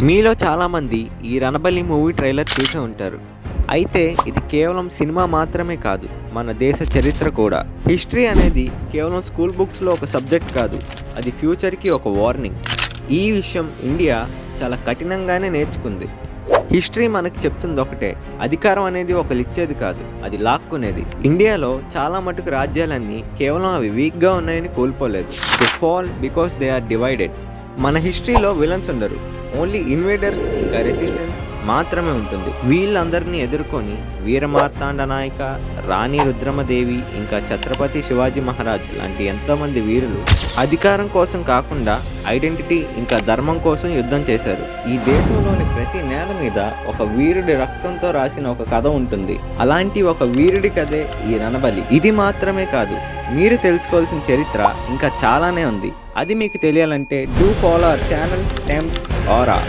మీలో చాలామంది ఈ 'రణబలి' మూవీ ట్రైలర్ చూసే ఉంటారు. అయితే ఇది కేవలం సినిమా మాత్రమే కాదు, మన దేశ చరిత్ర కూడా. హిస్టరీ అనేది కేవలం స్కూల్ బుక్స్‌లో ఒక సబ్జెక్ట్ కాదు, అది ఫ్యూచర్‌కి ఒక వార్నింగ్. ఈ విషయం ఇండియా చాలా కఠినంగానే నేర్చుకుంది. హిస్టరీ మనకు చెప్తుంది ఒకటే, అధికారం అనేది ఒకరిచ్చేది కాదు, అది లాక్కునేది. ఇండియాలో చాలా మటుకు రాజ్యాలన్నీ కేవలం అవి వీక్‌గా ఉన్నాయని కోల్పోలేదు. They fall because they are divided. మన హిస్టరీలో విలన్స్ ఉండరు, ఓన్లీ ఇన్వేడర్స్ ఇంకా రెసిస్టెన్స్ మాత్రమే ఉంటుంది. వీళ్ళందరినీ ఎదుర్కొని వీరమార్తాండ నాయక, రాణి రుద్రమదేవి ఇంకా ఛత్రపతి శివాజీ మహారాజ్ లాంటి ఎంతోమంది వీరులు అధికారం కోసం కాకుండా ఐడెంటిటీ ఇంకా ధర్మం కోసం యుద్ధం చేశారు. ఈ దేశంలోని ప్రతి నేల మీద ఒక వీరుడి రక్తంతో రాసిన ఒక కథ ఉంటుంది. అలాంటి ఒక వీరుడి కథే ఈ రణబలి. ఇది మాత్రమే కాదు, మీరు తెలుసుకోవాల్సిన చరిత్ర ఇంకా చాలానే ఉంది. అది మీకు తెలియాలంటే do follow our channel tempts aura.